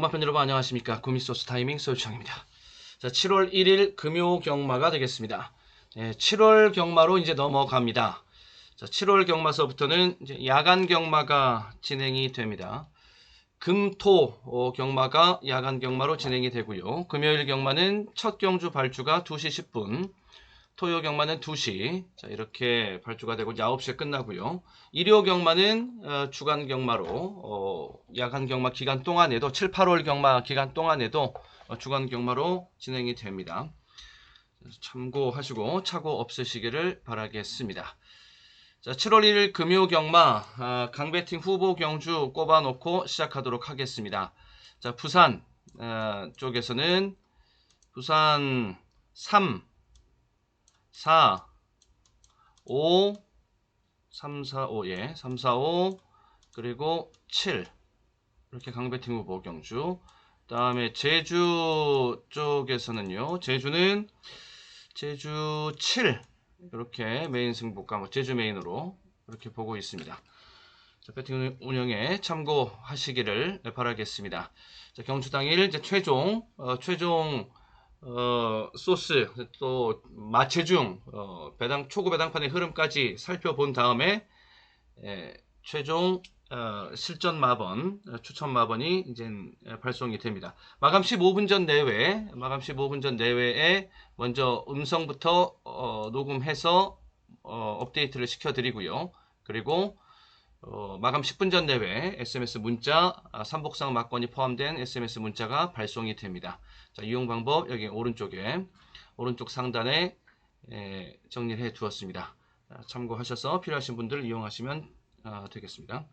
엄마편 여러분 안녕하십니까. 구미소스 타이밍 소유창입니다. 자, 7월 1일 금요 경마가 되겠습니다. 7월 경마로 이제 넘어갑니다. 자, 7월 경마서부터는 이제 야간 경마가 진행이 됩니다. 금토 경마가 야간 경마로 진행이 되고요. 금요일 경마는 첫 경주 발주가 2시 10분, 토요 경마는 2시, 자, 이렇게 발주가 되고 9시에 끝나고요. 일요 경마는 주간 경마로 야간 경마 기간 동안에도 7, 8월 경마 기간 동안에도 주간 경마로 진행이 됩니다. 참고하시고 착오 없으시기를 바라겠습니다. 자, 7월 1일 금요 경마 강배팅 후보 경주 꼽아놓고 시작하도록 하겠습니다. 자, 부산 쪽에서는 부산 3, 4, 5, 3, 4, 5, 3, 4, 5, 그리고 7. 이렇게 강배팅 후보 경주. 그 다음에 제주 쪽에서는요, 제주는 제주 7. 이렇게 메인 승부가, 제주 메인으로 이렇게 보고 있습니다. 자, 배팅 운영에 참고하시기를 바라겠습니다. 자, 경주 당일 이제 최종 소스 또 마체중 초구 배당판의 흐름까지 살펴본 다음에 최종 실전 마번 추천 마번이 이제 발송이 됩니다. 마감 15분 전 내외에 먼저 음성부터 녹음해서 업데이트를 시켜드리고요. 그리고 마감 10분 전 내외 SMS 문자 삼복상 막건이 포함된 SMS 문자가 발송이 됩니다. 자, 이용 방법 여기 오른쪽 상단에 정리를 해 두었습니다. 참고하셔서 필요하신 분들 이용하시면 되겠습니다.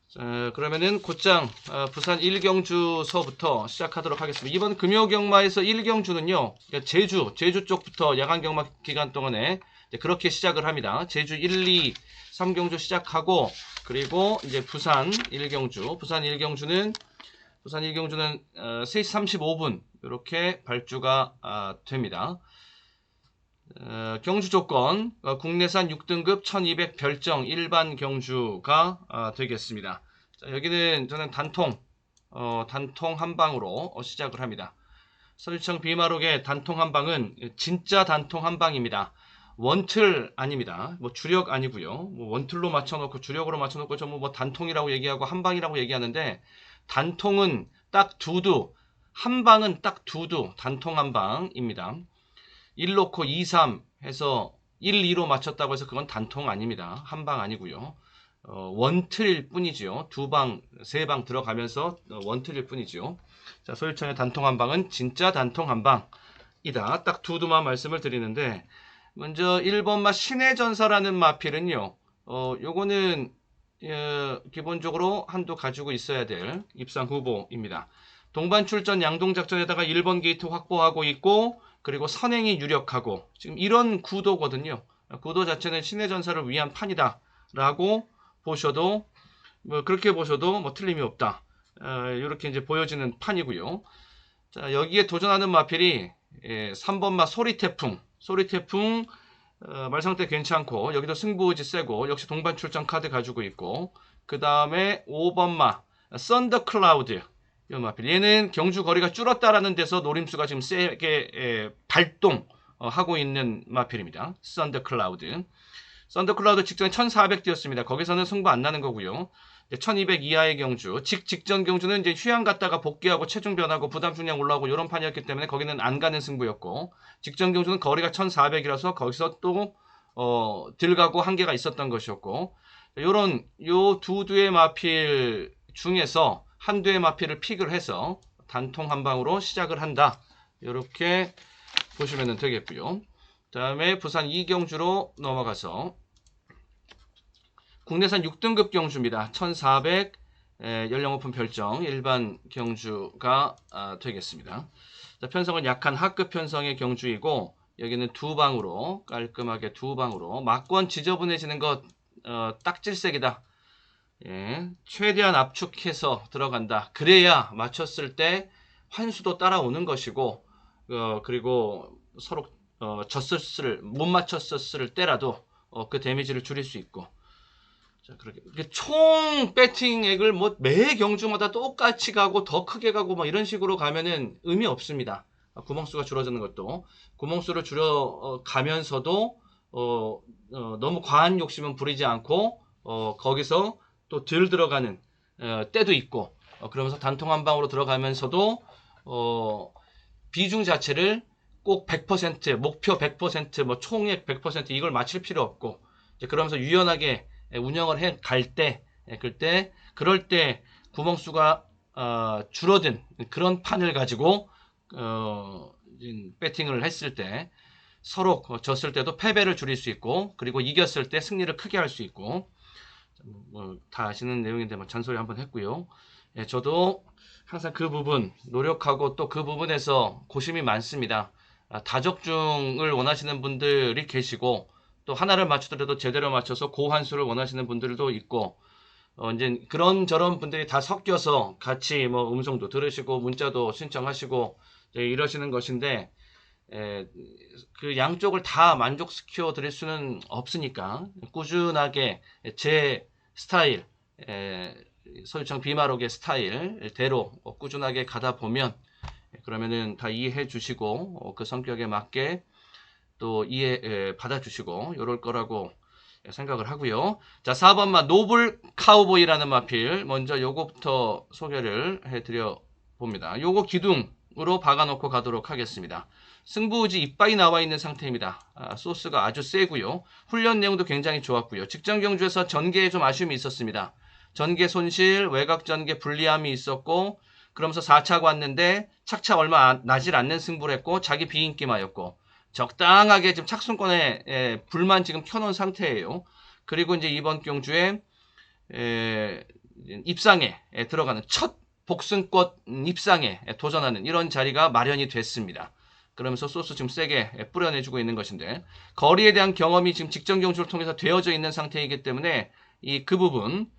자, 그러면은 곧장 부산 1경주서부터 시작하도록 하겠습니다. 이번 금요경마에서 1경주는요, 제주 쪽부터 야간 경마 기간 동안에 그렇게 시작을 합니다. 제주 1, 2, 3경주 시작하고, 그리고 이제 부산 1경주는 3시 35분 이렇게 발주가 됩니다. 경주 조건 국내산 6등급 1200 별정 일반 경주가 되겠습니다. 자, 여기는 저는 단통 한방으로 시작을 합니다. 서울청 비마록의 단통 한방은 진짜 단통 한방입니다. 원틀 아닙니다. 뭐 주력 아니고요. 뭐 원틀로 맞춰놓고 주력으로 맞춰놓고 전부 뭐 단통이라고 얘기하고 한방이라고 얘기하는데, 단통은 딱 두두, 한방은 딱 두두 단통 한방입니다. 1 놓고 2, 3 해서 1, 2로 맞췄다고 해서 그건 단통 아닙니다. 한방 아니고요. 원틀일 뿐이지요. 2방, 3방 들어가면서 원틀일 뿐이지요. 자, 소유청의 단통 한방은 진짜 단통 한방이다. 딱 두두만 말씀을 드리는데, 먼저 1번마 신해전사라는 마필은요, 요거는 기본적으로 한도 가지고 있어야 될 입상 후보입니다. 동반 출전 양동작전에다가 1번 게이트 확보하고 있고, 그리고 선행이 유력하고, 지금 이런 구도거든요. 구도 자체는 신해전사를 위한 판이다 라고 보셔도 그렇게 보셔도 뭐 틀림이 없다. 이렇게 이제 보여지는 판이고요. 자, 여기에 도전하는 마필이 3번마 소리태풍 말상태 괜찮고, 여기도 승부의지 세고, 역시 동반 출전 카드 가지고 있고, 그 다음에 5번마 썬더클라우드 이 마필, 얘는 경주 거리가 줄었다라는 데서 노림수가 지금 세게 발동하고 있는 마필입니다. 썬더클라우드 직전에 1400 뛰었습니다. 거기서는 승부 안 나는 거고요. 1200 이하의 경주, 직전 경주는 이제 휴양 갔다가 복귀하고 체중 변하고 부담 중량 올라오고 이런 판이었기 때문에 거기는 안 가는 승부였고, 직전 경주는 거리가 1400이라서 거기서 또 들가고 한계가 있었던 것이었고, 요 두의 마필 중에서 한두의 마필을 픽을 해서 단통 한방으로 시작을 한다. 이렇게 보시면 되겠고요. 그 다음에 부산 2경주로 넘어가서 국내산 6등급 경주입니다. 1400 연령 오픈 별정 일반 경주가 되겠습니다. 자, 편성은 약한 하급 편성의 경주이고, 여기는 깔끔하게 두 방으로 막권 지저분해지는 것 딱질색이다. 최대한 압축해서 들어간다. 그래야 맞췄을 때 환수도 따라오는 것이고, 그리고 서로 못 맞췄었을 때라도 그 데미지를 줄일 수 있고. 자, 그렇게 총 배팅액을 뭐 매 경주마다 똑같이 가고 더 크게 가고 뭐 이런 식으로 가면은 의미 없습니다. 구멍수가 줄어드는 것도 구멍수를 줄여 가면서도 너무 과한 욕심은 부리지 않고 거기서 또 덜 들어가는 때도 있고 그러면서 단통 한 방으로 들어가면서도 비중 자체를 꼭 100% 목표 100%뭐 총액 100% 이걸 맞출 필요 없고 이제 그러면서 유연하게 운영을 해 갈 때 그럴 때 구멍수가 줄어든 그런 판을 가지고 배팅을 했을 때 서로 졌을 때도 패배를 줄일 수 있고 그리고 이겼을 때 승리를 크게 할 수 있고 뭐 다 아시는 내용인데 뭐 잔소리 한번 했고요. 예, 저도 항상 그 부분 노력하고 또 그 부분에서 고심이 많습니다. 다적중을 원하시는 분들이 계시고 또 하나를 맞추더라도 제대로 맞춰서 고환수를 원하시는 분들도 있고 이제 그런저런 분들이 다 섞여서 같이 뭐 음성도 들으시고 문자도 신청하시고 이러시는 것인데 그 양쪽을 다 만족시켜 드릴 수는 없으니까 꾸준하게 제 스타일 서유청 비마록의 스타일대로 꾸준하게 가다 보면 그러면은 다 이해해 주시고 그 성격에 맞게 또 이해 받아주시고 이럴 거라고 생각을 하고요. 자, 4번마 노블 카우보이라는 마필 먼저 요거부터 소개를 해드려 봅니다. 요거 기둥으로 박아놓고 가도록 하겠습니다. 승부지 이빨이 나와 있는 상태입니다. 소스가 아주 세고요. 훈련 내용도 굉장히 좋았고요. 직전 경주에서 전개에 좀 아쉬움이 있었습니다. 전개 손실, 외곽 전개 불리함이 있었고 그러면서 4차 왔는데 착차 얼마 나질 않는 승부를 했고 자기 비인기마였고 적당하게 지금 착순권에 불만 지금 켜놓은 상태예요. 그리고 이제 이번 경주에 입상에 들어가는 첫 복승권 입상에 도전하는 이런 자리가 마련이 됐습니다. 그러면서 소스 지금 세게 뿌려내주고 있는 것인데 거리에 대한 경험이 지금 직전 경주를 통해서 되어져 있는 상태이기 때문에 그 부분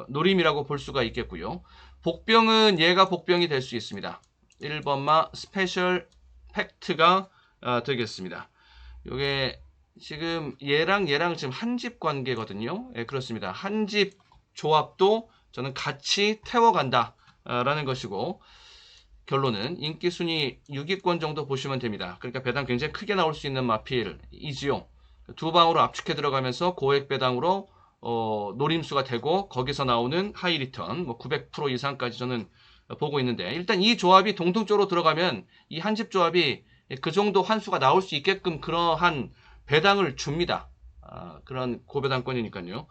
노림이라고 볼 수가 있겠고요. 복병은 얘가 복병이 될 수 있습니다. 1번마 스페셜 팩트가 되겠습니다. 요게 지금 얘랑 지금 한 집 관계거든요. 예, 그렇습니다. 한 집 조합도 저는 같이 태워간다 라는 것이고 결론은 인기 순위 6위권 정도 보시면 됩니다. 그러니까 배당 굉장히 크게 나올 수 있는 마필이지요. 두 방으로 압축해 들어가면서 고액 배당으로 노림수가 되고 거기서 나오는 하이 리턴 뭐 900% 이상까지 저는 보고 있는데 일단 이 조합이 동등적으로 들어가면 이 한 집 조합이 그 정도 환수가 나올 수 있게끔 그러한 배당을 줍니다. 그런 고배당권이니까요.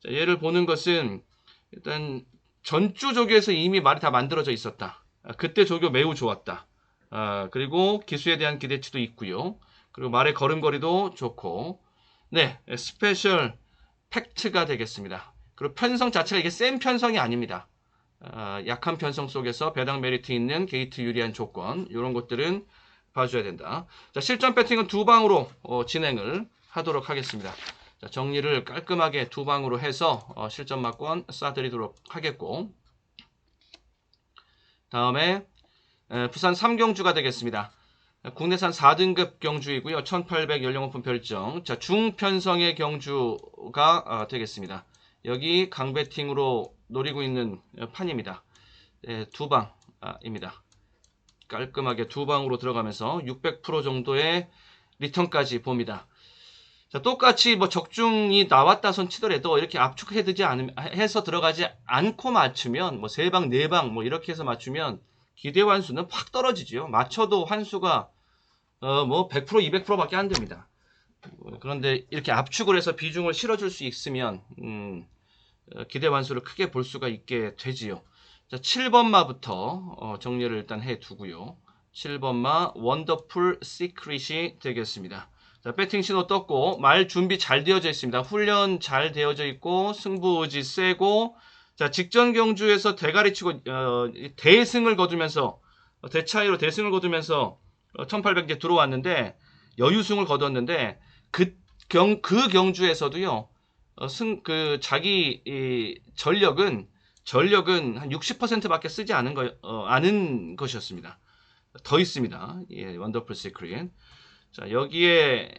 자, 얘를 보는 것은 일단 전주 조교에서 이미 말이 다 만들어져 있었다. 그때 조교 매우 좋았다. 그리고 기수에 대한 기대치도 있고요. 그리고 말의 걸음걸이도 좋고 네, 스페셜 팩트가 되겠습니다. 그리고 편성 자체가 이게 센 편성이 아닙니다. 약한 편성 속에서 배당 메리트 있는 게이트 유리한 조건 이런 것들은 봐줘야 된다. 자, 실전 배팅은 두 방으로 진행을 하도록 하겠습니다. 자, 정리를 깔끔하게 두 방으로 해서 실전 막권 쏴드리도록 하겠고 다음에 부산 3경주가 되겠습니다. 국내산 4등급 경주이고요. 1800 연령오픈 별정. 자, 중편성의 경주가 되겠습니다. 여기 강배팅으로 노리고 있는 판입니다. 두 방입니다. 깔끔하게 두 방으로 들어가면서 600% 정도의 리턴까지 봅니다. 자, 똑같이 뭐 적중이 나왔다 손 치더라도 이렇게 해서 들어가지 않고 맞추면 뭐 3방, 4방 뭐 이렇게 해서 맞추면 기대 환수는 확 떨어지죠. 맞춰도 환수가 뭐 100%, 200%밖에 안 됩니다. 그런데 이렇게 압축을 해서 비중을 실어줄 수 있으면 기대 환수를 크게 볼 수가 있게 되지요. 자, 7번마부터 정리를 일단 해두고요. 7번마 원더풀 시크릿이 되겠습니다. 자, 배팅 신호 떴고 말 준비 잘 되어져 있습니다. 훈련 잘 되어져 있고 승부 의지 세고 자, 직전 경주에서 대가리 치고 대승을 거두면서 대차이로 대승을 거두면서 1800개 들어왔는데 여유승을 거뒀는데 그 경주에서도요. 자기 전력은 한 60%밖에 쓰지 않은 것이었습니다. 더 있습니다. 예, 원더풀 시크릿. 자, 여기에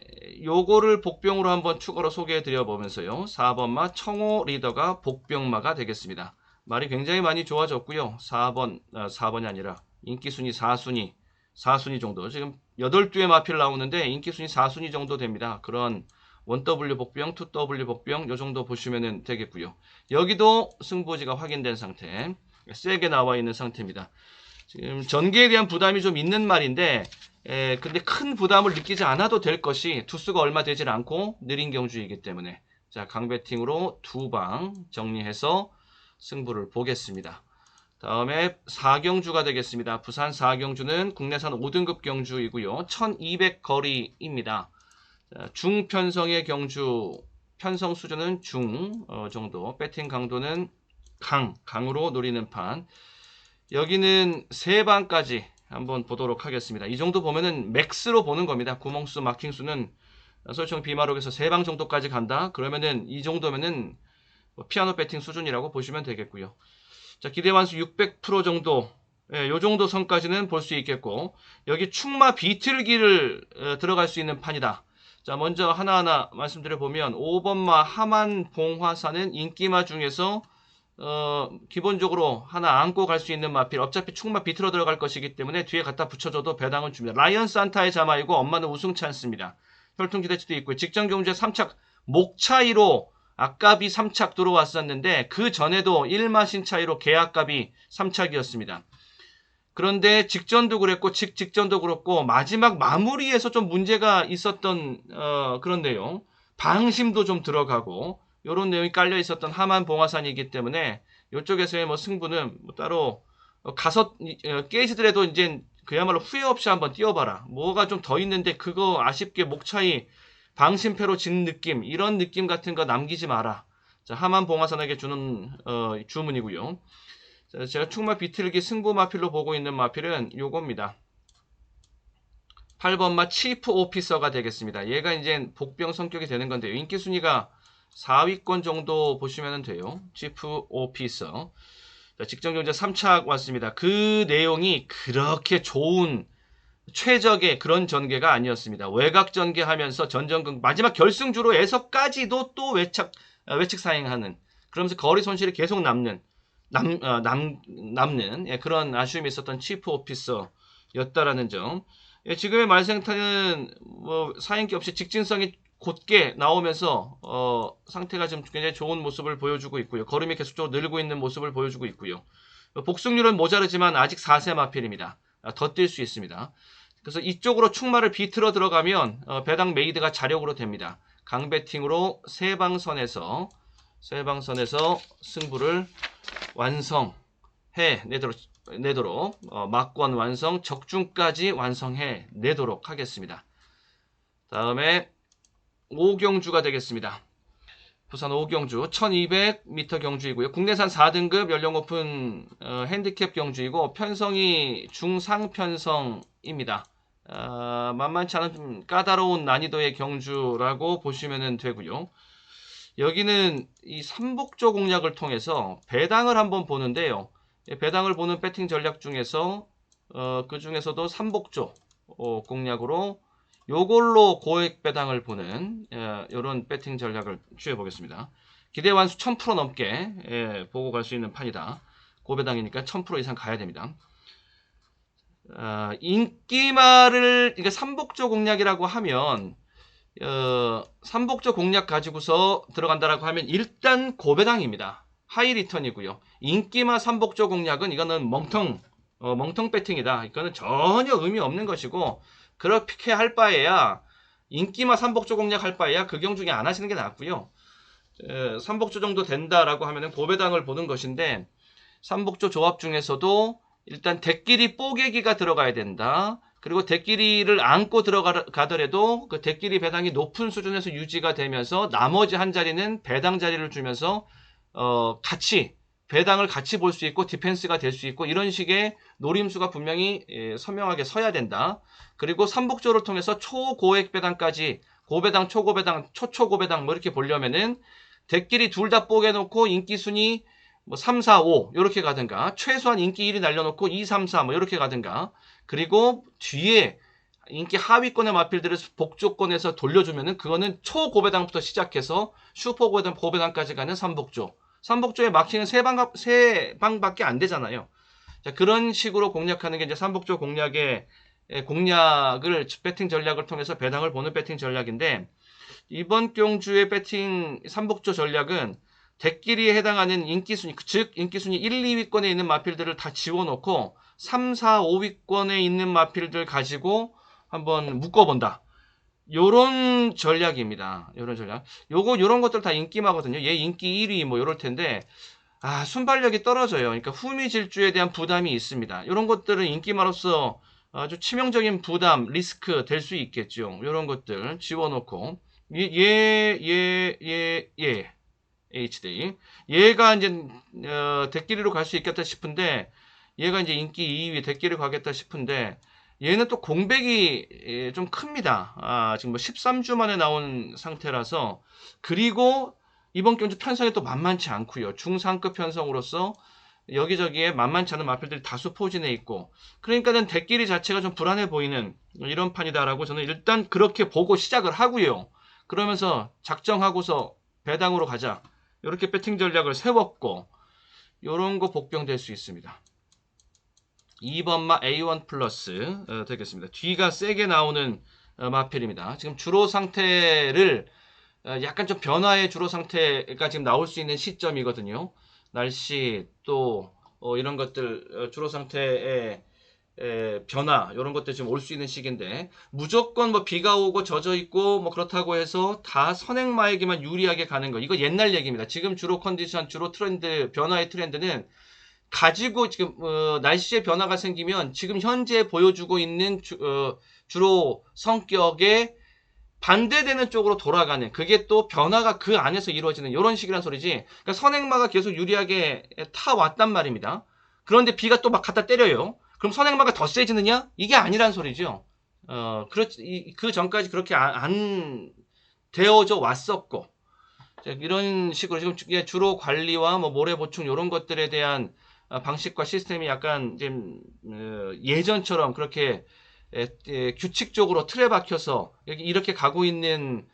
요거를 복병으로 한번 추가로 소개해 드려 보면서요. 4번마 청호 리더가 복병마가 되겠습니다. 말이 굉장히 많이 좋아졌고요. 4번이 아니라 인기순위 4순위 정도. 지금 8두의 마필 나오는데 인기순위 4순위 정도 됩니다. 그런 1W 복병, 2W 복병 요 정도 보시면 되겠고요. 여기도 승부지가 확인된 상태. 세게 나와 있는 상태입니다. 지금 전개에 대한 부담이 좀 있는 말인데 근데 큰 부담을 느끼지 않아도 될 것이 투수가 얼마 되질 않고 느린 경주이기 때문에 자, 강배팅으로 2방 정리해서 승부를 보겠습니다. 다음에 4경주가 되겠습니다. 부산 4경주는 국내산 5등급 경주이고요. 1200 거리입니다. 중편성의 경주, 편성 수준은 중 정도, 배팅 강도는 강으로 노리는 판. 여기는 3방까지 한번 보도록 하겠습니다. 이 정도 보면은 맥스로 보는 겁니다. 구멍수, 마킹수는 설정 비마록에서 3방 정도까지 간다. 그러면은 이 정도면은 피아노 배팅 수준이라고 보시면 되겠고요. 자, 기대완수 600% 정도, 요 정도 선까지는 볼 수 있겠고, 여기 충마 비틀기를 들어갈 수 있는 판이다. 자, 먼저 하나하나 말씀드려 보면 5번마 하만 봉화사는 인기마 중에서 기본적으로 하나 안고 갈 수 있는 마필. 어차피 충마 비틀어 들어갈 것이기 때문에 뒤에 갖다 붙여줘도 배당은 줍니다. 라이언 산타의 자마이고 엄마는 우승 찬스입니다. 혈통 기대치도 있고요. 직전 경주에 3착 목 차이로 아깝이 3착 들어왔었는데 그 전에도 1마신 차이로 개아깝이 3착이었습니다. 그런데 직전도 그랬고 직전도 그렇고 마지막 마무리에서 좀 문제가 있었던 그런 내용. 방심도 좀 들어가고 이런 내용이 깔려 있었던 하만 봉화산이기 때문에 이쪽에서의 뭐 승부는 뭐 따로 가서 깨지더라도 이제 그야말로 후회 없이 한번 뛰어봐라. 뭐가 좀 더 있는데 그거 아쉽게 목 차이 방심패로 진 느낌, 이런 느낌 같은 거 남기지 마라. 자, 하만 봉화산에게 주는 주문이고요. 자, 제가 충마 비틀기 승부 마필로 보고 있는 마필은 요겁니다. 8번마 치프 오피서가 되겠습니다. 얘가 이제 복병 성격이 되는 건데요. 인기 순위가 4위권 정도 보시면 돼요. 치프 오피서. 자, 직전 경제 3착 왔습니다. 그 내용이 그렇게 좋은 최적의 그런 전개가 아니었습니다. 외곽 전개하면서 전전긍 마지막 결승주로에서까지도 또 외측 사행하는, 그러면서 거리 손실이 계속 남는 그런 아쉬움이 있었던 치프 오피서였다라는 점. 지금의 말생타는 뭐 사행기 없이 직진성이 곧게 나오면서 상태가 좀 굉장히 좋은 모습을 보여주고 있고요. 걸음이 계속적으로 늘고 있는 모습을 보여주고 있고요. 복승률은 모자르지만 아직 4세 마필입니다. 더 뛸 수 있습니다. 그래서 이쪽으로 충마를 비틀어 들어가면 배당 메이드가 자력으로 됩니다. 강배팅으로 세방선에서 승부를 완성해 내도록 막권 완성, 적중까지 완성해 내도록 하겠습니다. 다음에 5경주가 되겠습니다. 부산 5경주 1200m 경주이고요. 국내산 4등급 연령 오픈 핸디캡 경주이고 편성이 중상 편성입니다. 만만치 않은 좀 까다로운 난이도의 경주라고 보시면 되고요. 여기는 이 삼복조 공략을 통해서 배당을 한번 보는데요. 배당을 보는 배팅 전략 중에서 그 중에서도 삼복조 공략으로 요걸로 고액 배당을 보는 이런 배팅 전략을 취해 보겠습니다. 기대 완수 1000% 넘게 보고 갈 수 있는 판이다. 고배당이니까 1000% 이상 가야 됩니다. 인기말을 이게 삼복조 공략이라고 하면 삼복조 공략 가지고서 들어간다라고 하면 일단 고배당입니다. 하이 리턴이고요. 인기마 삼복조 공략은 이거는 멍텅 배팅이다. 이거는 전혀 의미 없는 것이고, 그렇게 할 바에야 인기마 삼복조 공략 할 바에야 그 경중에 안 하시는 게 낫고요. 삼복조 정도 된다라고 하면은 고배당을 보는 것인데, 삼복조 조합 중에서도 일단 대끼리 뽀개기가 들어가야 된다. 그리고 대끼리를 안고 들어가더라도 그 대끼리 배당이 높은 수준에서 유지가 되면서 나머지 한 자리는 배당 자리를 주면서 같이 배당을 같이 볼 수 있고 디펜스가 될 수 있고, 이런 식의 노림수가 분명히 선명하게 서야 된다. 그리고 삼복조를 통해서 초고액 배당까지 고배당, 초고배당, 초초고배당 뭐 이렇게 보려면은 대끼리 둘 다 뽀개놓고 인기순위 뭐 3, 4, 5 이렇게 가든가, 최소한 인기 1위 날려놓고 2, 3, 4 뭐 이렇게 가든가, 그리고 뒤에 인기 하위권의 마필들을 복조권에서 돌려주면은 그거는 초고배당부터 시작해서 슈퍼 고배당까지 가는 삼복조. 삼복조의 막시는 세 방밖에 안 되잖아요. 자, 그런 식으로 공략하는 게 이제 삼복조 공략을 배팅 전략을 통해서 배당을 보는 배팅 전략인데, 이번 경주의 배팅 삼복조 전략은 덱끼리에 해당하는 인기순위, 즉 인기순위 1, 2위권에 있는 마필들을 다 지워놓고 3, 4, 5위권에 있는 마필들 가지고 한번 묶어본다. 요런 전략입니다. 요런 전략. 요런 것들 다 인기마거든요. 얘 인기 1위 뭐 요럴 텐데, 순발력이 떨어져요. 그러니까 후미질주에 대한 부담이 있습니다. 요런 것들은 인기마로서 아주 치명적인 부담, 리스크 될 수 있겠죠. 요런 것들 지워놓고, HD. 얘가 이제, 덱끼리로 갈 수 있겠다 싶은데, 얘가 이제 인기 2위 덱끼리 가겠다 싶은데, 얘는 또 공백이 좀 큽니다. 지금 뭐 13주 만에 나온 상태라서, 그리고 이번 경주 편성이 또 만만치 않고요. 중상급 편성으로서 여기저기에 만만치 않은 마필들이 다수 포진해 있고, 그러니까는 덱끼리 자체가 좀 불안해 보이는 이런 판이다라고 저는 일단 그렇게 보고 시작을 하고요. 그러면서 작정하고서 배당으로 가자. 이렇게 배팅 전략을 세웠고, 요런 거 복병될 수 있습니다. 2번마 A1 플러스 되겠습니다. 뒤가 세게 나오는 마필입니다. 지금 주로 상태를 약간 좀 변화의 주로 상태가 지금 나올 수 있는 시점이거든요. 날씨 또 이런 것들 주로 상태의 변화 이런 것들 지금 올 수 있는 시기인데, 무조건 뭐 비가 오고 젖어 있고 뭐 그렇다고 해서 다 선행마에게만 유리하게 가는 거, 이거 옛날 얘기입니다. 지금 주로 컨디션, 주로 트렌드, 변화의 트렌드는 가지고 지금 날씨의 변화가 생기면 지금 현재 보여주고 있는 주로 성격의 반대되는 쪽으로 돌아가는, 그게 또 변화가 그 안에서 이루어지는 이런 식이란 소리지. 그러니까 선행마가 계속 유리하게 타왔단 말입니다. 그런데 비가 또 막 갖다 때려요. 그럼 선행마가 더 세지느냐? 이게 아니란 소리죠. 그 전까지 그렇게 안 되어져 왔었고, 이런 식으로 지금 주로 관리와 뭐 모래 보충 이런 것들에 대한 방식과 시스템이 약간 좀 예전처럼 그렇게 규칙적으로 틀에 박혀서 이렇게 가고 있는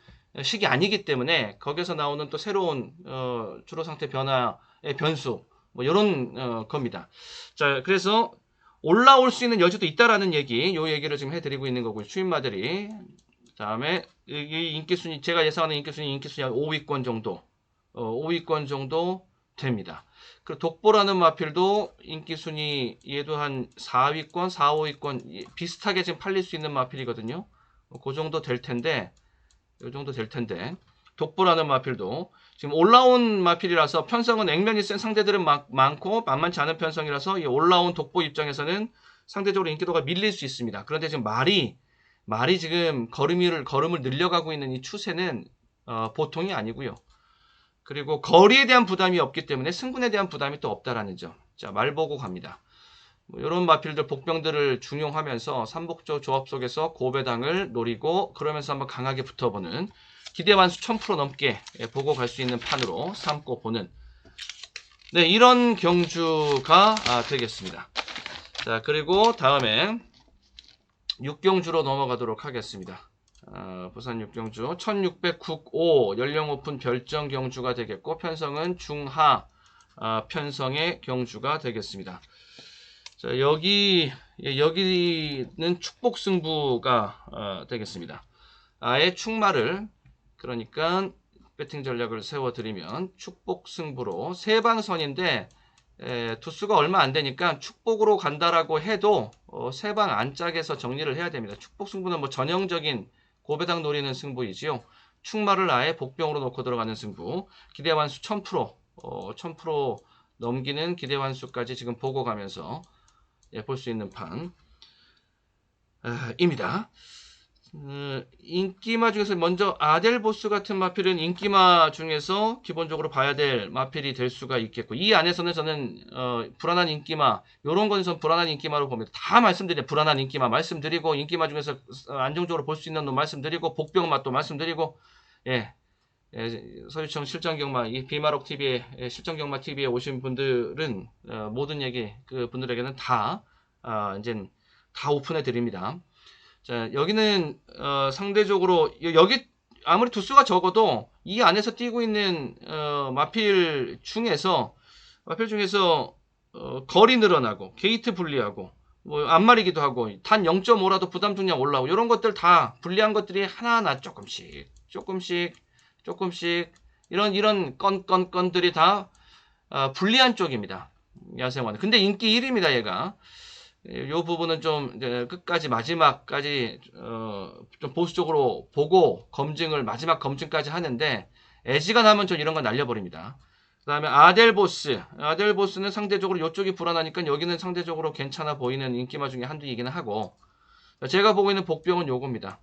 시기 아니기 때문에, 거기서 나오는 또 새로운 주로 상태 변화의 변수 뭐 이런 겁니다. 자, 그래서 올라올 수 있는 여지도 있다라는 얘기, 요 얘기를 지금 해드리고 있는 거고요. 추임마들이. 다음에 이 인기순위, 제가 예상하는 인기순위 한 5위권 정도, 5위권 정도 됩니다. 그리고 독보라는 마필도 인기순위 얘도 한 4위권, 4, 5위권 비슷하게 지금 팔릴 수 있는 마필이거든요. 그 정도 될 텐데, 이 정도 될 텐데, 독보라는 마필도 지금 올라온 마필이라서 편성은 액면이 센 상대들은 많고 만만치 않은 편성이라서 이 올라온 독보 입장에서는 상대적으로 인기도가 밀릴 수 있습니다. 그런데 지금 말이 지금 걸음을 늘려가고 있는 이 추세는 보통이 아니고요. 그리고 거리에 대한 부담이 없기 때문에 승분에 대한 부담이 또 없다라는 점. 자, 말 보고 갑니다. 뭐 이런 마필들, 복병들을 중용하면서 삼복조 조합 속에서 고배당을 노리고, 그러면서 한번 강하게 붙어보는, 기대 완수 1000% 넘게 보고 갈 수 있는 판으로 삼고 보는, 네, 이런 경주가 되겠습니다. 자, 그리고 다음에 6경주로 넘어가도록 하겠습니다. 부산 6경주 1609 연령 오픈 별정 경주가 되겠고, 편성은 중하 편성의 경주가 되겠습니다. 자, 여기는 축복 승부가 되겠습니다. 아예 축마를, 그러니까 배팅 전략을 세워드리면 축복 승부로 세방선인데, 두수가 얼마 안 되니까 축복으로 간다라고 해도 세방 안짝에서 정리를 해야 됩니다. 축복 승부는 뭐 전형적인 고배당 노리는 승부이지요. 축마를 아예 복병으로 놓고 들어가는 승부. 기대 완수 1000%, 1000% 넘기는 기대 완수까지 지금 보고 가면서 볼 수 있는 판입니다. 인기마 중에서 먼저 아델보스 같은 마필은 인기마 중에서 기본적으로 봐야 될 마필이 될 수가 있겠고, 이 안에서는 저는 불안한 인기마, 요런 것은 불안한 인기마로 봅니다. 다 말씀드려요. 불안한 인기마 말씀드리고, 인기마 중에서 안정적으로 볼 수 있는 놈 말씀드리고, 복병 맛도 말씀드리고, 서유청 실전경마, 이 비마록 TV에 실전경마 TV에 오신 분들은 모든 얘기 그 분들에게는 다 이제 다 오픈해 드립니다. 자, 여기는 상대적으로 여기 아무리 두수가 적어도 이 안에서 뛰고 있는 마필 중에서 거리 늘어나고 게이트 불리하고 뭐 앞마리기도 하고 단 0.5라도 부담 중량 올라오고 이런 것들 다 불리한 것들이 하나하나 조금씩 이런 건들이 다 불리한 쪽입니다. 야생화는. 근데 인기 1위입니다, 얘가. 요 부분은 좀 끝까지 마지막까지 좀 보수적으로 보고 마지막 검증까지 하는데 애지가 나면 좀 이런 거 날려버립니다. 그 다음에 아델보스는 상대적으로 이쪽이 불안하니까 여기는 상대적으로 괜찮아 보이는 인기마 중에 한두이기는 하고, 제가 보고 있는 복병은 요겁니다.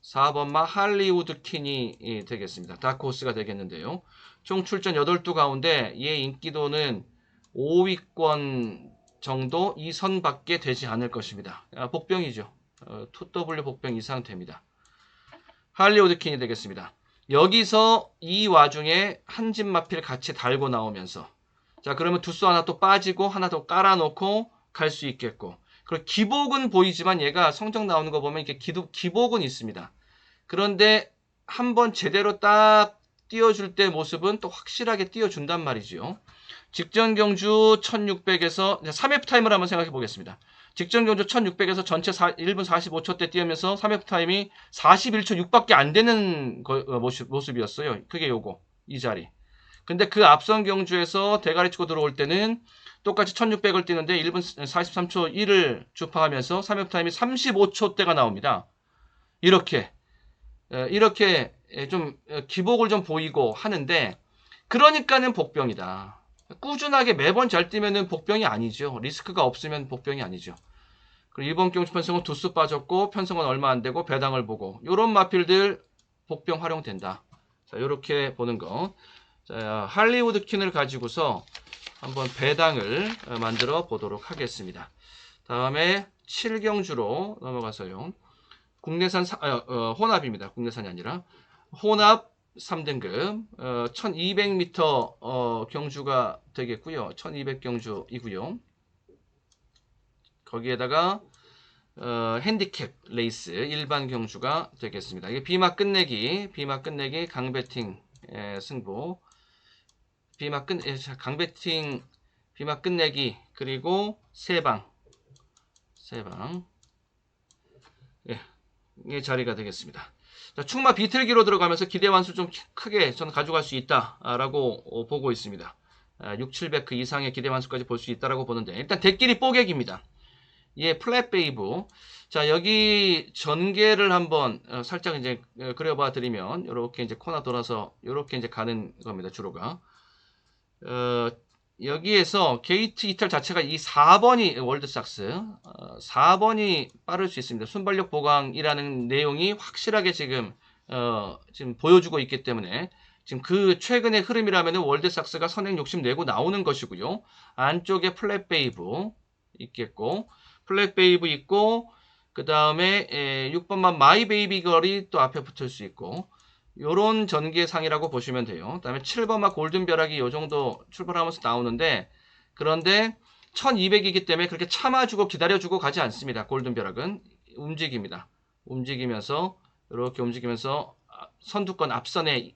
4번마 할리우드 퀸이 되겠습니다. 다크호스가 되겠는데요. 총 출전 8두 가운데 얘 인기도는 5위권 정도 이 선밖에 되지 않을 것입니다. 복병이죠. 2W 복병 이상 됩니다. 할리우드 퀸이 되겠습니다. 여기서 이 와중에 한집 마필 같이 달고 나오면서, 자, 그러면 두수 하나 또 빠지고 하나 더 깔아놓고 갈 수 있겠고, 그리고 기복은 보이지만 얘가 성적 나오는 거 보면 이렇게 기복은 있습니다. 그런데 한번 제대로 딱 띄워줄 때 모습은 또 확실하게 띄워준단 말이죠. 직전 경주 1600에서 3F 타임을 한번 생각해 보겠습니다. 직전 경주 1600에서 전체 1분 45초 때 뛰면서 3F 타임이 41초 6밖에 안 되는 모습이었어요. 그게 이 자리. 근데 그 앞선 경주에서 대가리 치고 들어올 때는 똑같이 1600을 뛰는데 1분 43초 1을 주파하면서 3F 타임이 35초대가 나옵니다. 이렇게 좀 기복을 좀 보이고 하는데, 그러니까는 복병이다. 꾸준하게 매번 잘 뛰면은 복병이 아니죠. 리스크가 없으면 복병이 아니죠. 그리고 이번 경주 편성은 두수 빠졌고 편성은 얼마 안 되고 배당을 보고 요런 마필들 복병 활용된다. 자, 요렇게 보는 거. 자, 할리우드 퀸을 가지고서 한번 배당을 만들어 보도록 하겠습니다. 다음에 7경주로 넘어가서요. 국내산 혼합입니다. 국내산이 아니라 혼합 3등급 1200m 경주가 되겠고요. 1200 경주이고요. 거기에다가 핸디캡 레이스 일반 경주가 되겠습니다. 이게 비막 끝내기 강배팅 승부. 강배팅 비막 끝내기 그리고 세방 예, 자리가 되겠습니다. 자, 충마 비틀기로 들어가면서 기대 완수 좀 크게 저는 가져갈 수 있다라고 보고 있습니다. 6, 700 그 이상의 기대 완수까지 볼 수 있다라고 보는데, 일단 대끼리 뽀객입니다. 예, 플랫 베이브. 자, 여기 전개를 한번 살짝 이제 그려봐 드리면 이렇게 이제 코너 돌아서 이렇게 이제 가는 겁니다. 주로가. 여기에서 게이트 이탈 자체가 이 4번이 월드삭스 4번이 빠를 수 있습니다. 순발력 보강이라는 내용이 확실하게 지금 보여주고 있기 때문에 지금 그 최근의 흐름이라면 월드삭스가 선행 욕심 내고 나오는 것이고요. 안쪽에 플랫 베이브 있겠고, 플랫 베이브 있고, 그 다음에 6번만 마이 베이비 걸이 또 앞에 붙을 수 있고, 요런 전개상이라고 보시면 돼요. 그 다음에 7번마 골든벼락이 요 정도 출발하면서 나오는데, 그런데 1200이기 때문에 그렇게 참아주고 기다려주고 가지 않습니다. 골든벼락은 움직입니다. 움직이면서 이렇게 움직이면서 선두권 앞선에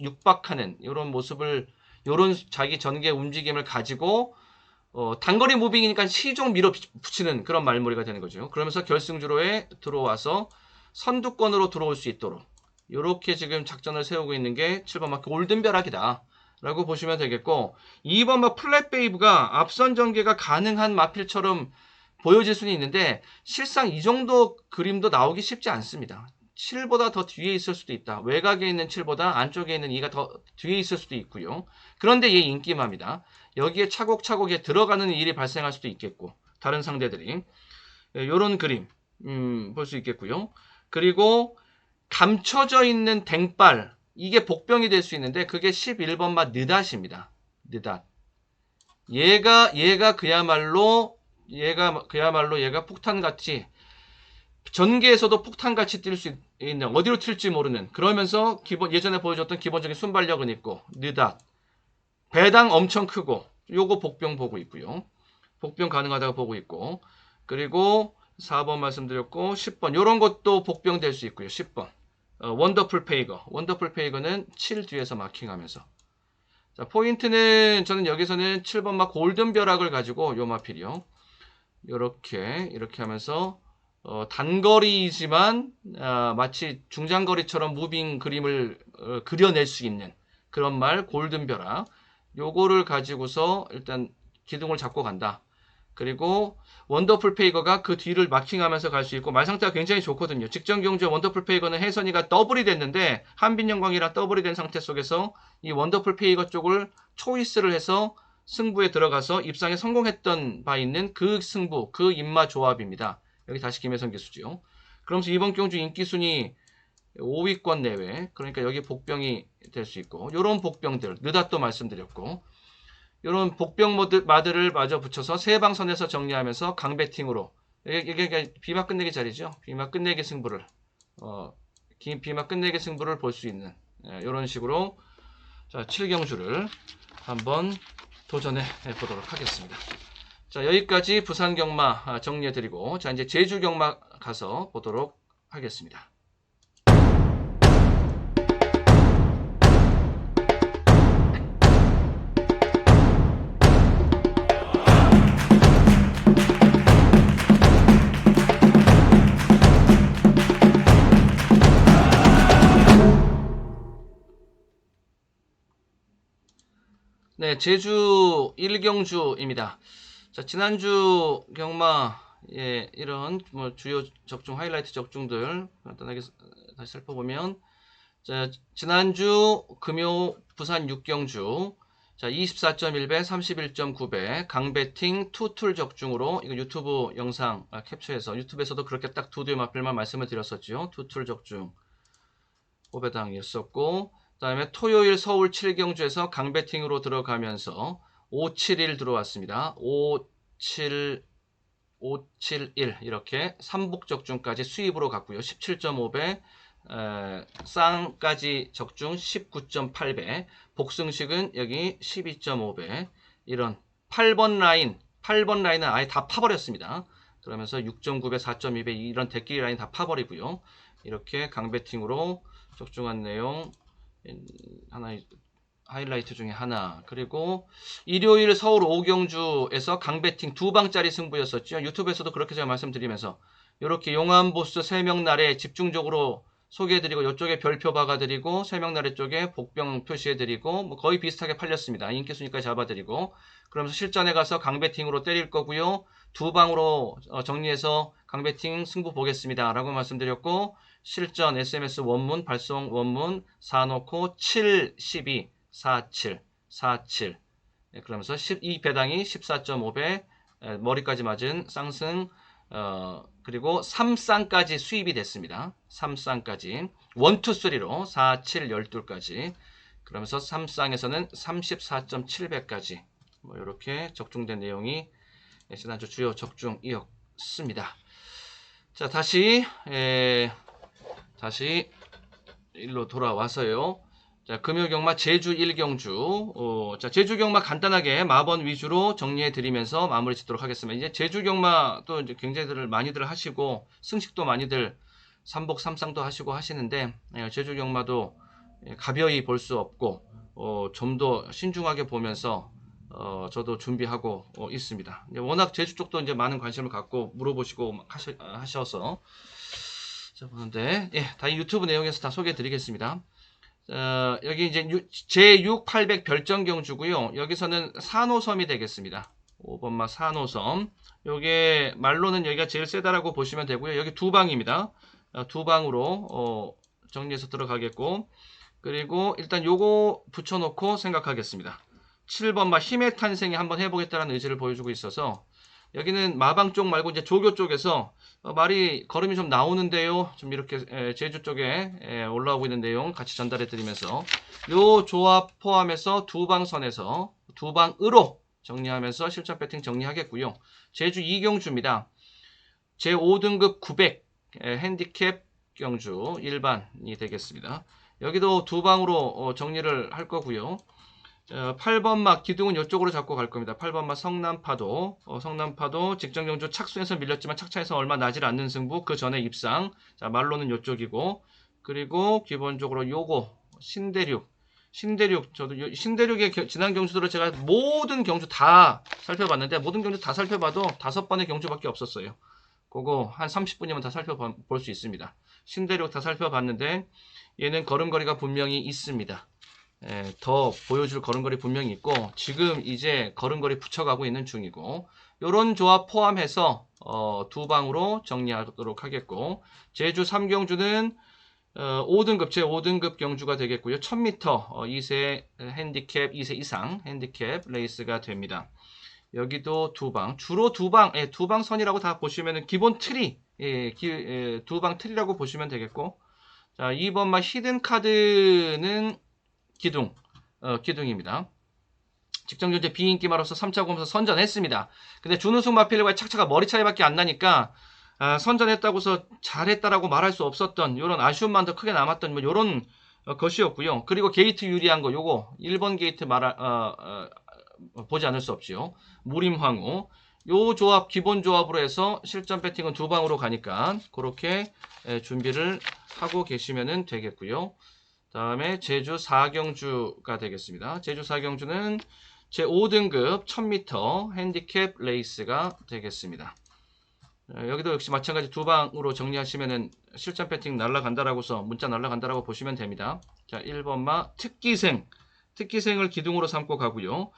육박하는 이런 모습을, 요런 자기 전개 움직임을 가지고 단거리 무빙이니까 시종 밀어붙이는 그런 말머리가 되는 거죠. 그러면서 결승주로에 들어와서 선두권으로 들어올 수 있도록 이렇게 지금 작전을 세우고 있는 게 7번마 골든벼락이다 라고 보시면 되겠고, 2번마 플랫 베이브가 앞선 전개가 가능한 마필처럼 보여질 수는 있는데 실상 이 정도 그림도 나오기 쉽지 않습니다. 7보다 더 뒤에 있을 수도 있다. 외곽에 있는 7보다 안쪽에 있는 2가 더 뒤에 있을 수도 있고요. 그런데 얘 인기마입니다. 여기에 차곡차곡 들어가는 일이 발생할 수도 있겠고, 다른 상대들이 이런 그림 볼 수 있겠고요. 그리고 감춰져 있는 댕빨, 이게 복병이 될 수 있는데 그게 11번마 느닷입니다. 느닷. 얘가 그야말로 얘가 폭탄같이 전개에서도 폭탄같이 뛸 수 있는, 어디로 튈지 모르는, 그러면서 예전에 보여줬던 기본적인 순발력은 있고, 느닷. 배당 엄청 크고, 요거 복병 보고 있고요. 복병 가능하다고 보고 있고, 그리고 4번 말씀드렸고 10번 요런 것도 복병 될 수 있고요. 10번 원더풀 페이거. 원더풀 페이거는 7 뒤에서 마킹하면서. 자, 포인트는 저는 여기서는 7번 막 골든 벼락을 가지고 요 마필이요. 이렇게 하면서 단거리이지만 마치 중장거리처럼 무빙 그림을 그려낼 수 있는 그런 말 골든 벼락. 요거를 가지고서 일단 기둥을 잡고 간다. 그리고 원더풀 페이거가 그 뒤를 마킹하면서 갈 수 있고 말 상태가 굉장히 좋거든요. 직전 경주에 원더풀 페이거는 혜선이가 더블이 됐는데 한빈영광이랑 더블이 된 상태 속에서 이 원더풀 페이거 쪽을 초이스를 해서 승부에 들어가서 입상에 성공했던 바 있는 그 승부, 그 입마 조합입니다. 여기 다시 김혜선 기수죠. 그러면서 이번 경주 인기순위 5위권 내외, 그러니까 여기 복병이 될 수 있고 이런 복병들, 느닷도 말씀드렸고 이런 복병 마드를 마저 붙여서 세 방선에서 정리하면서 강배팅으로 이게 비마 끝내기 자리죠. 비마 끝내기 승부를 비마 끝내기 승부를 볼 수 있는 이런 식으로 자 7경주를 한번 도전해 보도록 하겠습니다. 자 여기까지 부산 경마 정리해 드리고 자 이제 제주 경마 가서 보도록 하겠습니다. 네, 제주 1경주입니다. 자, 지난주 경마, 이런 뭐 주요 적중, 하이라이트 적중들 간단하게 다시 살펴보면, 자, 지난주 금요 부산 6경주, 자, 24.1배, 31.9배, 강배팅 투툴 적중으로, 이거 유튜브 영상 캡처해서, 유튜브에서도 그렇게 딱 두 대의 마필만 말씀을 드렸었죠. 투툴 적중, 호배당이었었고, 그 다음에 토요일 서울 7경주에서 강배팅으로 들어가면서 571 들어왔습니다. 571 이렇게 3복 적중까지 수입으로 갔고요. 17.5배 쌍까지 적중 19.8배 복승식은 여기 12.5배 이런 8번 라인은 아예 다 파버렸습니다. 그러면서 6.9배 4.2배 이런 대끼리 라인 다 파버리고요. 이렇게 강배팅으로 적중한 내용 하나 하이라이트 중에 하나. 그리고 일요일 서울 5경주에서 강배팅 2방짜리 승부였었죠. 유튜브에서도 그렇게 제가 말씀드리면서 이렇게 용암보스 3명 날에 집중적으로 소개해드리고 이쪽에 별표 박아드리고 3명 날에 쪽에 복병 표시해드리고 뭐 거의 비슷하게 팔렸습니다. 인기순위까지 잡아드리고 그러면서 실전에 가서 강배팅으로 때릴 거고요. 2방으로 정리해서 강배팅 승부 보겠습니다. 라고 말씀드렸고 실전 SMS 원문 발송 원문 사놓고 7, 12, 47, 47 그러면서 12 배당이 14.5배 머리까지 맞은 쌍승 그리고 3쌍까지 수입이 됐습니다. 3쌍까지 1, 2, 3로 4, 7, 12까지 그러면서 3쌍에서는 34.7배까지 뭐 이렇게 적중된 내용이 지난주 주요 적중이었습니다. 자 다시 일로 돌아와서요. 자, 금요경마 제주 1경주. 자, 제주 경마 간단하게 마번 위주로 정리해 드리면서 마무리 짓도록 하겠습니다. 이제 제주 경마 또 이제 굉장히들 많이들 하시고 승식도 많이들 3복 3쌍도 하시고 하시는데 제주 경마도 가벼이 볼 수 없고 좀 더 신중하게 보면서 저도 준비하고 있습니다. 워낙 제주 쪽도 이제 많은 관심을 갖고 물어보시고 하셔서 자, 보는데 다 유튜브 내용에서 다 소개해 드리겠습니다. 여기 이제 제6 800 별정경주고요. 여기서는 산호섬이 되겠습니다. 5번마 산호섬. 요게 말로는 여기가 제일 세다라고 보시면 되고요. 여기 두 방입니다. 두 방으로 정리해서 들어가겠고 그리고 일단 요거 붙여놓고 생각하겠습니다. 7번마 힘의 탄생에 한번 해보겠다는 의지를 보여주고 있어서 여기는 마방 쪽 말고 이제 조교 쪽에서 말이 걸음이 좀 나오는데요. 좀 이렇게 제주 쪽에 올라오고 있는 내용 같이 전달해 드리면서 요 조합 포함해서 두 방선에서 두 방으로 정리하면서 실전 배팅 정리하겠고요. 제주 2경주입니다. 제5등급 900 핸디캡 경주 일반이 되겠습니다. 여기도 두 방으로 정리를 할 거고요. 8번 막 기둥은 이쪽으로 잡고 갈 겁니다. 8번 막 성남파도, 성남파도 직전경주 착수해서 밀렸지만 착차해서 얼마 나질 않는 승부, 그 전에 입상. 자, 말로는 이쪽이고, 그리고 기본적으로 요거 신대륙 저도 신대륙의 지난 경주들을 제가 모든 경주 다 살펴봤는데, 모든 경주 다 살펴봐도 5번의 경주밖에 없었어요. 그거 한 30분이면 다 살펴볼 수 있습니다. 신대륙 다 살펴봤는데 얘는 걸음걸이가 분명히 있습니다. 더 보여줄 걸음걸이 분명히 있고, 지금 이제 걸음걸이 붙여가고 있는 중이고, 요런 조합 포함해서 두 방으로 정리하도록 하겠고, 제주 3경주는 5등급 제 5등급 경주가 되겠고요. 1000m 2세 핸디캡 2세 이상 핸디캡 레이스가 됩니다. 여기도 두방, 주로 두방, 두방 선이라고 다 보시면은 기본 틀이, 두방 틀이라고 보시면 되겠고, 자, 2번마 히든 카드는 기둥입니다. 직전경제 비인기마로서 3차 검사 선전했습니다. 근데 준우승 마필과의 착차가 머리 차이밖에 안 나니까 선전했다고서 잘했다라고 말할 수 없었던 요런 아쉬움만 더 크게 남았던 뭐 요런 것이었고요. 그리고 게이트 유리한 거 요거 1번 게이트 보지 않을 수 없지요. 무림황후 요 조합 기본 조합으로 해서 실전 배팅은 두 방으로 가니까 그렇게 준비를 하고 계시면 되겠고요. 다음에 제주 4경주가 되겠습니다. 제주 4경주는 제 5등급 1000m 핸디캡 레이스가 되겠습니다. 여기도 역시 마찬가지 두 방으로 정리하시면은 실전 배팅 날라간다라고서 문자 날라간다라고 보시면 됩니다. 자, 1번마 특기생을 기둥으로 삼고 가고요.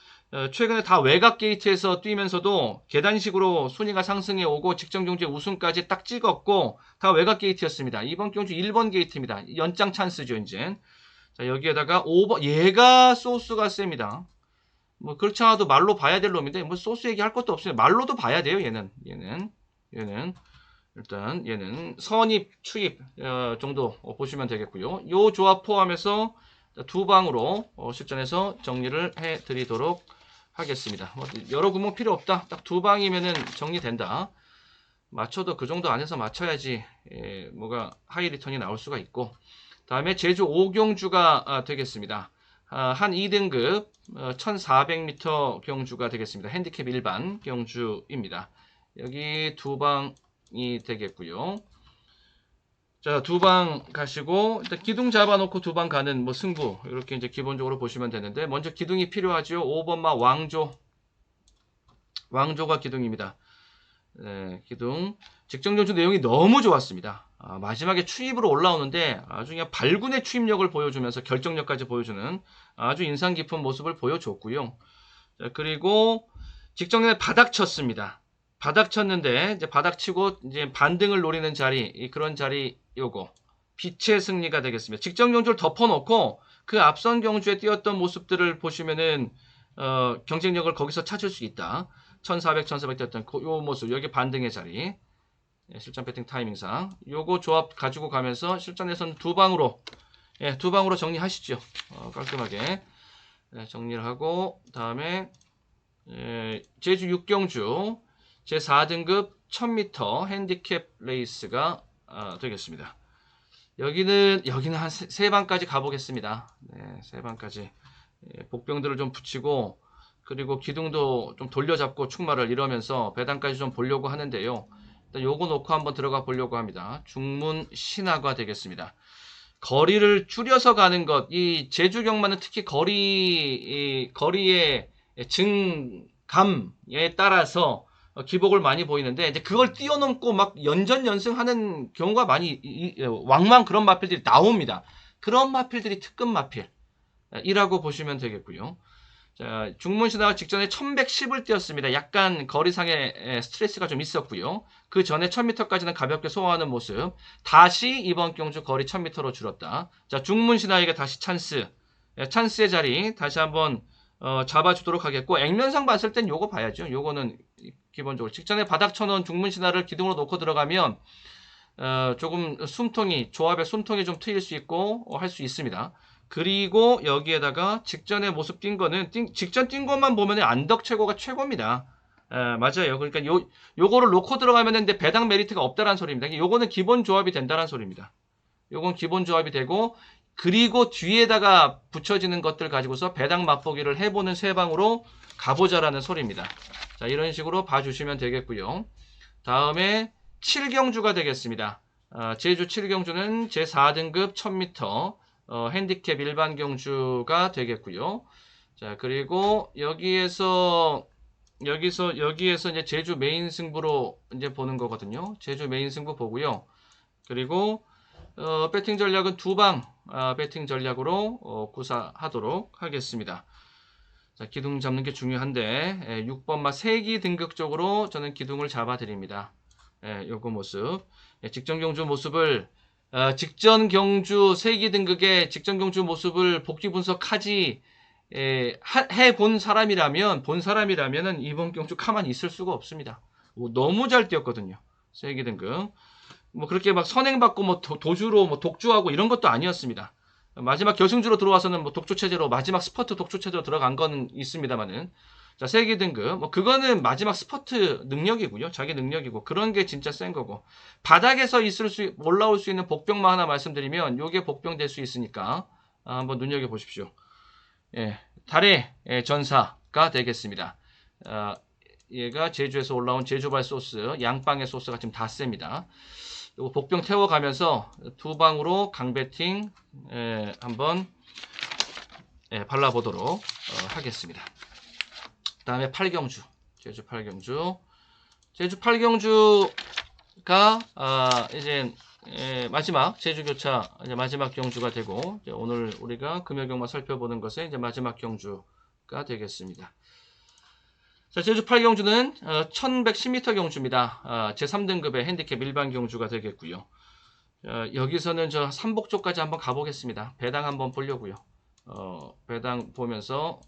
최근에 다 외곽 게이트에서 뛰면서도 계단식으로 순위가 상승해 오고 직전 경주에 우승까지 딱 찍었고 다 외곽 게이트였습니다. 이번 경주 1번 게이트입니다. 연장 찬스죠, 이제. 자, 여기에다가 5번 얘가 소스가 셉니다. 뭐 그렇지 않아도 말로 봐야 될 놈인데 뭐 소스 얘기할 것도 없어요. 말로도 봐야 돼요, 얘는 일단 얘는 선입, 추입 정도 보시면 되겠고요. 요 조합 포함해서 두 방으로 실전에서 정리를 해 드리도록 하겠습니다. 여러 구멍 필요 없다. 딱 두 방이면은 정리된다. 맞춰도 그 정도 안에서 맞춰야지 뭐가 하이 리턴이 나올 수가 있고, 다음에 제주 5경주가 되겠습니다. 한 2등급 1400m 경주가 되겠습니다. 핸디캡 일반 경주입니다. 여기 두 방이 되겠고요. 자, 두 방 가시고 일단 기둥 잡아놓고 두 방 가는 뭐 승부 이렇게 이제 기본적으로 보시면 되는데, 먼저 기둥이 필요하죠. 5번마 왕조가 기둥입니다. 네, 기둥 직전 경주 내용이 너무 좋았습니다. 마지막에 추입으로 올라오는데 아주 그냥 발군의 추입력을 보여주면서 결정력까지 보여주는 아주 인상 깊은 모습을 보여줬고요. 자, 그리고 직전에 바닥 쳤습니다. 바닥 쳤는데 이제 바닥 치고 이제 반등을 노리는 자리, 그런 자리 요거 빛의 승리가 되겠습니다. 직전 경주를 덮어놓고 그 앞선 경주에 뛰었던 모습들을 보시면은 경쟁력을 거기서 찾을 수 있다. 1400 뛰었던 요 모습, 여기 반등의 자리, 실전 배팅 타이밍상 요거 조합 가지고 가면서 실전에서는 두 방으로 정리하시죠. 깔끔하게 정리를 하고, 다음에 제주 6경주 제 4등급 1000m 핸디캡 레이스가 되겠습니다. 여기는 한 세 방까지 가보겠습니다. 네, 세 방까지 복병들을 좀 붙이고, 그리고 기둥도 좀 돌려잡고 축마를 이러면서 배당까지 좀 보려고 하는데요. 일단 요거 놓고 한번 들어가 보려고 합니다. 중문 신화가 되겠습니다. 거리를 줄여서 가는 것, 이 제주 경마는 특히 거리의 증감에 따라서 기복을 많이 보이는데, 이제 그걸 뛰어넘고 막 연전연승하는 경우가 많이 왕왕 그런 마필들이 나옵니다. 그런 마필들이 특급 마필이라고 보시면 되겠고요. 자, 중문신화가 직전에 1110을 뛰었습니다. 약간 거리상의 스트레스가 좀 있었고요. 그 전에 1000m까지는 가볍게 소화하는 모습. 다시 이번 경주 거리 1000m로 줄었다. 자, 중문신화에게 다시 찬스의 자리 다시 한번 잡아주도록 하겠고, 액면상 봤을 땐 요거 봐야죠. 요거는 기본적으로 직전에 바닥 쳐놓은 중문신화를 기둥으로 놓고 들어가면 조금 조합의 숨통이 좀 트일 수 있고 할 수 있습니다. 그리고 여기에다가 직전에 모습 뛴 거는 직전 뛴 것만 보면 안덕 최고가 최고입니다. 맞아요. 그러니까 요거를 놓고 들어가면 근데 배당 메리트가 없다는 소리입니다. 요거는 기본 조합이 된다는 소리입니다. 요건 기본 조합이 되고, 그리고 뒤에다가 붙여지는 것들 가지고서 배당 맛보기를 해보는 세 방으로 가보자라는 소리입니다. 자, 이런 식으로 봐주시면 되겠고요. 다음에 7경주가 되겠습니다. 제주 7경주는 제4등급 1000m 핸디캡 일반 경주가 되겠고요. 자, 그리고 여기에서 이제 제주 메인 승부로 이제 보는 거거든요. 제주 메인 승부 보고요. 그리고 배팅 전략은 두 방 배팅 전략으로 구사하도록 하겠습니다. 자, 기둥 잡는 게 중요한데 6번 마 세기 등극적으로 저는 기둥을 잡아 드립니다. 요거 모습. 직전 경주 모습을 직전 경주 세기 등극의 직전 경주 모습을 복귀 분석하지 해본 사람이라면은 이번 경주 가만히 있을 수가 없습니다. 너무 잘 뛰었거든요. 세기 등극. 뭐 그렇게 막 선행받고 뭐 도주로 뭐 독주하고 이런 것도 아니었습니다. 마지막 결승주로 들어와서는 뭐 독주 체제로 마지막 스퍼트 독주 체제로 들어간 건 있습니다만은 자, 세기 등급 뭐 그거는 마지막 스퍼트 능력이고요. 자기 능력이고 그런 게 진짜 센 거고 바닥에서 올라올 수 있는 복병만 하나 말씀드리면 요게 복병 될 수 있으니까 한번 눈여겨 보십시오. 달의 전사가 되겠습니다. 얘가 제주에서 올라온 제주발 소스 양빵의 소스가 지금 다 셉니다. 요거 복병 태워가면서 두 방으로 강배팅 한번 발라보도록 하겠습니다. 그 다음에 8경주 제주 8경주 제주 8경주가 이제 마지막 제주교차 이제 마지막 경주가 되고 이제 오늘 우리가 금요경만 살펴보는 것은 이제 마지막 경주가 되겠습니다. 자, 제주 8경주는 1110m 경주입니다. 제3등급의 핸디캡 일반 경주가 되겠고요. 여기서는 저 삼복조까지 한번 가보겠습니다. 배당 한번 보려고요. 배당 보면서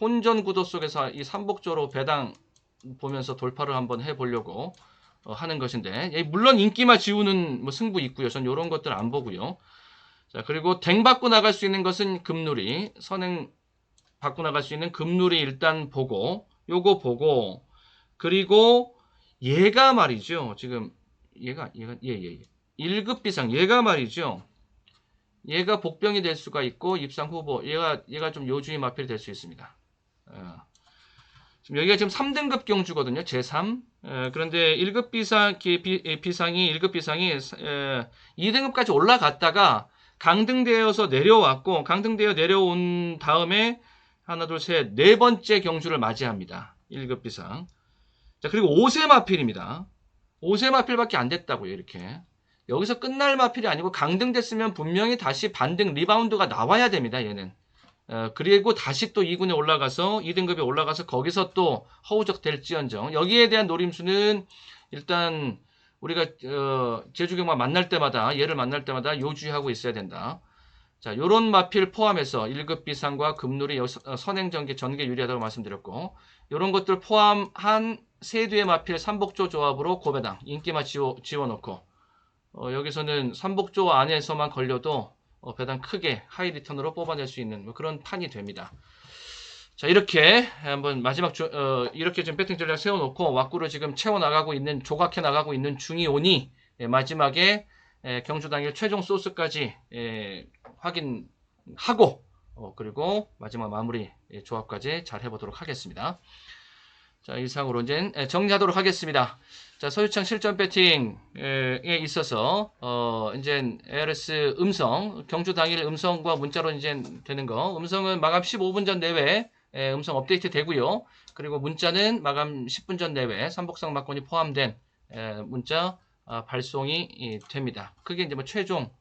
혼전 구도 속에서 이 삼복조로 배당 보면서 돌파를 한번 해보려고 하는 것인데 물론 인기만 지우는 뭐 승부 있고요. 전 이런 것들 안 보고요. 자, 그리고 댕 받고 나갈 수 있는 것은 금누리 선행 받고 나갈 수 있는 금누리 일단 보고 요거 보고 그리고 얘가 말이죠. 지금 얘가 1급 비상 얘가 말이죠. 얘가 복병이 될 수가 있고 입상 후보 얘가 좀 요주의 마필이 될 수 있습니다. 지금 여기가 지금 3등급 경주거든요. 제3. 그런데 1급 비상이 1급 비상이 2등급까지 올라갔다가 강등되어서 내려왔고 강등되어 내려온 다음에 하나 둘 셋 네 번째 경주를 맞이합니다. 1급 비상. 자, 그리고 5세 마필입니다. 5세 마필밖에 안 됐다고요. 이렇게. 여기서 끝날 마필이 아니고 강등됐으면 분명히 다시 반등 리바운드가 나와야 됩니다. 얘는. 그리고 다시 또 2군에 올라가서 2등급에 올라가서 거기서 또 허우적 될지언정 여기에 대한 노림수는 일단 우리가 제주경마 만날 때마다 얘를 만날 때마다 요주의하고 있어야 된다. 자, 요런 마필 포함해서 1급 비상과 금누리 선행전개 전개 유리하다고 말씀드렸고 요런 것들 포함한 세두의 마필 삼복조 조합으로 고배당 인기만 지워놓고 여기서는 삼복조 안에서만 걸려도 배당 크게 하이 리턴으로 뽑아낼 수 있는 그런 판이 됩니다. 자, 이렇게 한번 마지막 이렇게 지금 배팅 전략 세워놓고 왁구를 지금 채워나가고 있는 조각해 나가고 있는 중이 오니 마지막에 경주 당일 최종 소스까지 확인하고 그리고 마지막 마무리 조합까지 잘 해보도록 하겠습니다. 자, 이상으로 이제 정리하도록 하겠습니다. 자, 서유창 실전 배팅에 있어서 이제 ARS 음성 경주 당일 음성과 문자로 이제 되는 거 음성은 마감 15분 전 내외 음성 업데이트 되고요. 그리고 문자는 마감 10분 전 내외 삼복상 막건이 포함된 문자 발송이 됩니다. 그게 이제 뭐 최종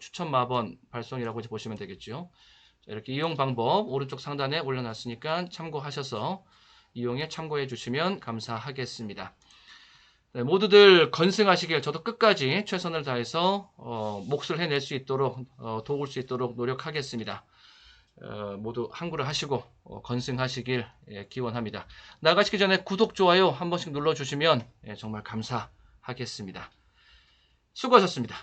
추천 마번 발송이라고 보시면 되겠죠. 자, 이렇게 이용 방법 오른쪽 상단에 올려놨으니까 참고하셔서 이용에 참고해 주시면 감사하겠습니다. 네, 모두들 건승하시길 저도 끝까지 최선을 다해서 몫을 해낼 수 있도록 도울 수 있도록 노력하겠습니다. 모두 항구를 하시고 건승하시길 기원합니다. 나가시기 전에 구독, 좋아요 한 번씩 눌러주시면 정말 감사하겠습니다. 수고하셨습니다.